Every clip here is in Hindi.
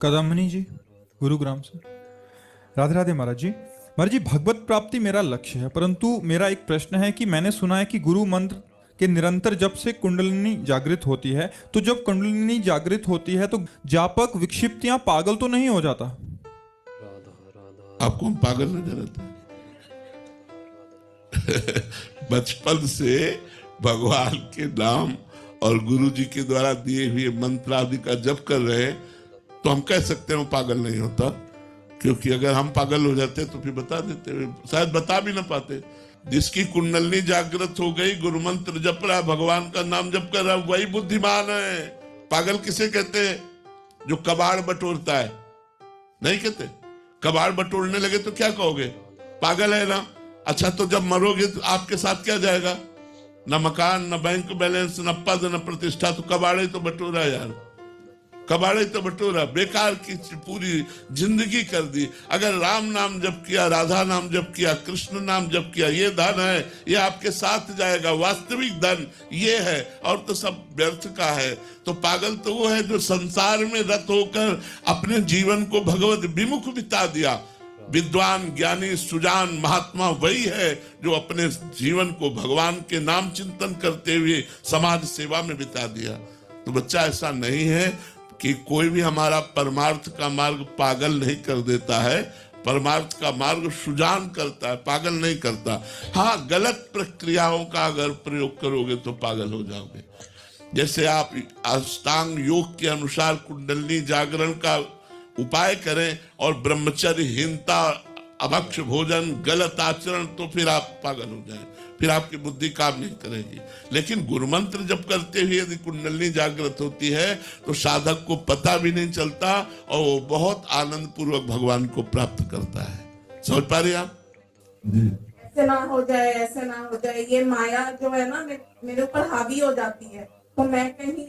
कदमनी जी, गुरुग्राम से। राधे राधे महाराज जी। महाराज जी, भगवत प्राप्ति मेरा लक्ष्य है, परंतु मेरा एक प्रश्न है कि मैंने सुना है कि गुरु मंत्र के निरंतर जप से कुंडलिनी जागृत होती है, तो जब कुंडलिनी जागृत होती है तो जापक विक्षिप्त या पागल तो नहीं हो जाता? आपको हम पागल नजर आते हैं? बचपन से भगवान के नाम और गुरु जी के द्वारा दिए हुए मंत्र आदि का जप कर रहे हैं, तो हम कह सकते हैं वो पागल नहीं होता। क्योंकि अगर हम पागल हो जाते तो फिर बता देते, शायद बता भी ना पाते। जिसकी कुंडली जागृत हो गई, गुरु मंत्र जप रहा, भगवान का नाम जप कर रहा, वही बुद्धिमान है। पागल किसे कहते हैं? जो कबाड़ बटोरता है। नहीं कहते? कबाड़ बटोरने लगे तो क्या कहोगे? पागल है ना। अच्छा, तो जब मरोगे तो आपके साथ क्या जाएगा? न मकान, न बैंक बैलेंस, न पद, न प्रतिष्ठा। तो कबाड़े तो बटोरा यार, कबाड़े तो बटोरा, बेकार की पूरी जिंदगी कर दी। अगर राम नाम जप किया, राधा नाम जप किया, कृष्ण नाम जप किया, ये धन है, ये आपके साथ जाएगा। वास्तविक धन ये है, और तो सब व्यर्थ का है। तो पागल तो वो है जो संसार में रत होकर अपने जीवन को भगवत विमुख बिता दिया। विद्वान, ज्ञानी, सुजान, महात्मा वही है जो अपने जीवन को भगवान के नाम चिंतन करते हुए समाज सेवा में बिता दिया। तो बच्चा, ऐसा नहीं है कि कोई भी हमारा परमार्थ का मार्ग पागल नहीं कर देता है। परमार्थ का मार्ग सुजान करता है, पागल नहीं करता। हाँ, गलत प्रक्रियाओं का अगर प्रयोग करोगे तो पागल हो जाओगे। जैसे आप अष्टांग योग के अनुसार कुंडलिनी जागरण का उपाय करें और ब्रह्मचर्यहीनता, अभक्ष भोजन, गलत आचरण, तो फिर आप पागल हो जाएं, फिर आपकी बुद्धि काम नहीं करेगी। लेकिन गुरु मंत्र जप करते हुए यदि कुंडलिनी जागृत होती है तो साधक को पता भी नहीं चलता और वो बहुत आनंद पूर्वक भगवान को प्राप्त करता है। समझ पा रहे आप? ऐसे ना हो जाए, ऐसे ना हो जाए, ये माया जो है ना मेरे ऊपर हावी हो जाती है। तो मैं कहीं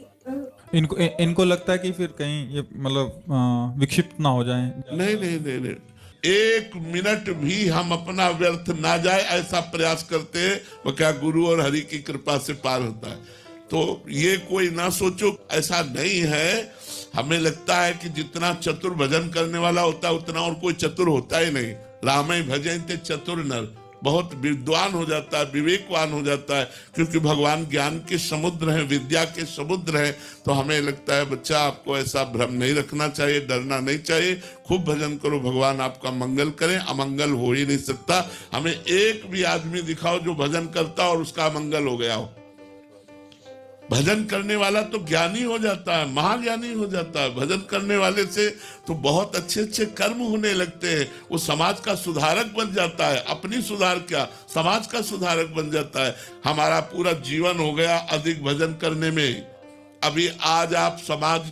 इनको लगता है कि फिर कहीं ये मतलब विक्षिप्त ना हो जाएं। नहीं नहीं नहीं नहीं, एक मिनट भी हम अपना व्यर्थ ना जाए ऐसा प्रयास करते हैं, वो क्या गुरु और हरि की कृपा से पार होता है। तो ये कोई ना सोचो, ऐसा नहीं है। हमें लगता है कि जितना चतुर भजन करने वाला होता है उतना और कोई चतुर होता ही नहीं। रामय भजन्ते चतुर नर, बहुत विद्वान हो जाता है, विवेकवान हो जाता है, क्योंकि भगवान ज्ञान के समुद्र हैं, विद्या के समुद्र हैं। तो हमें लगता है बच्चा, आपको ऐसा भ्रम नहीं रखना चाहिए, डरना नहीं चाहिए। खूब भजन करो, भगवान आपका मंगल करें। अमंगल हो ही नहीं सकता। हमें एक भी आदमी दिखाओ जो भजन करता और उसका अमंगल हो गया हो। भजन करने वाला तो ज्ञानी हो जाता है, महाज्ञानी हो जाता है। भजन करने वाले से तो बहुत अच्छे अच्छे कर्म होने लगते हैं। वो समाज का सुधारक बन जाता है। अपनी सुधार क्या, समाज का सुधारक बन जाता है। हमारा पूरा जीवन हो गया अधिक भजन करने में। अभी आज आप समाज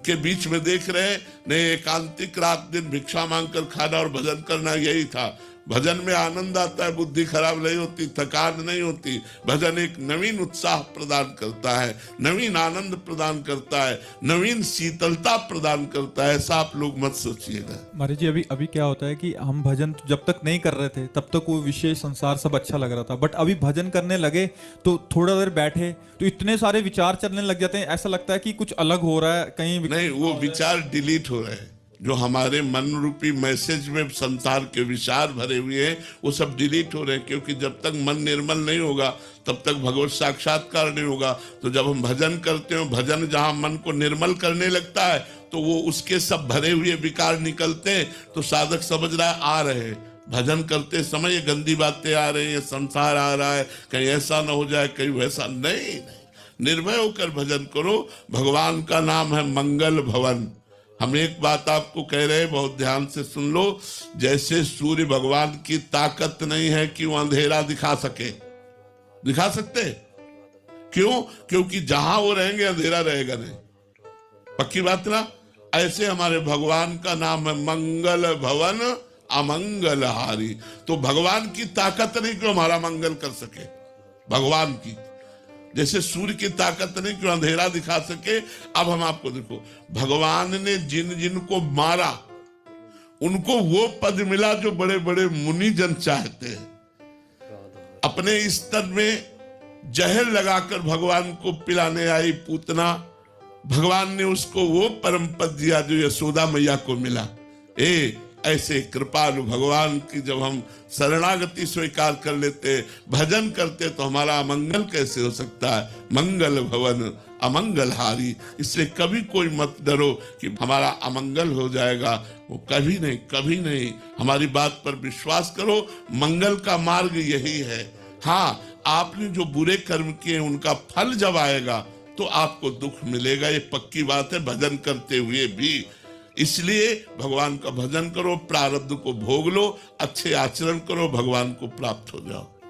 के बीच में देख रहे हैं, नहीं, एकांतिक रात दिन भिक्षा मांगकर खाना और भजन करना, यही था। भजन में आनंद आता है, बुद्धि खराब नहीं होती, थकान नहीं होती। भजन एक नवीन उत्साह प्रदान करता है, नवीन आनंद प्रदान करता है, नवीन शीतलता प्रदान करता है। ऐसा आप लोग मत सोचिएगा। महाराज जी, अभी क्या होता है कि हम भजन जब तक नहीं कर रहे थे तब तक वो विषय संसार सब अच्छा लग रहा था, बट अभी भजन करने लगे तो थोड़ा देर बैठे तो इतने सारे विचार चलने लग जाते हैं, ऐसा लगता है कि कुछ अलग हो रहा है कहीं। नहीं, वो विचार डिलीट हो रहे हैं। जो हमारे मन रूपी मैसेज में संसार के विचार भरे हुए हैं वो सब डिलीट हो रहे हैं। क्योंकि जब तक मन निर्मल नहीं होगा तब तक भगवत साक्षात्कार नहीं होगा। तो जब हम भजन करते हैं, भजन जहां मन को निर्मल करने लगता है तो वो उसके सब भरे हुए विकार निकलते हैं। तो साधक समझ रहा है आ रहे हैं, भजन करते समय ये गंदी बातें आ रही है, संसार आ रहा है, कहीं ऐसा ना हो जाए, कहीं वैसा। नहीं, निर्भय होकर भजन करो। भगवान का नाम है मंगल भवन। हम एक बात आपको कह रहे हैं, बहुत ध्यान से सुन लो। जैसे सूर्य भगवान की ताकत नहीं है कि वो अंधेरा दिखा सके, दिखा सकते? क्यों? क्योंकि जहां वो रहेंगे अंधेरा रहेगा नहीं। पक्की बात ना। ऐसे हमारे भगवान का नाम है मंगल भवन अमंगल हारी। तो भगवान की ताकत नहीं कि हमारा मंगल कर सके, भगवान की। जैसे सूर्य की ताकत नहीं कि अंधेरा दिखा सके। अब हम आपको देखो, भगवान ने जिन जिन को मारा उनको वो पद मिला जो बड़े बड़े मुनि जन चाहते हैं। अपने स्तर में जहर लगाकर भगवान को पिलाने आई पूतना, भगवान ने उसको वो परम पद दिया जो यशोदा मैया को मिला। ऐसे कृपालु भगवान की जब हम शरणागति स्वीकार कर लेते, भजन करते, तो हमारा अमंगल कैसे हो सकता है? मंगल भवन अमंगल हारी। इसलिए कभी कोई मत डरो कि हमारा अमंगल हो जाएगा, वो कभी नहीं, कभी नहीं। हमारी बात पर विश्वास करो, मंगल का मार्ग यही है। हाँ, आपने जो बुरे कर्म किए उनका फल जब आएगा तो आपको दुख मिलेगा, ये पक्की बात है, भजन करते हुए भी। इसलिए भगवान का भजन करो, प्रारब्ध को भोग लो, अच्छे आचरण करो, भगवान को प्राप्त हो जाओ।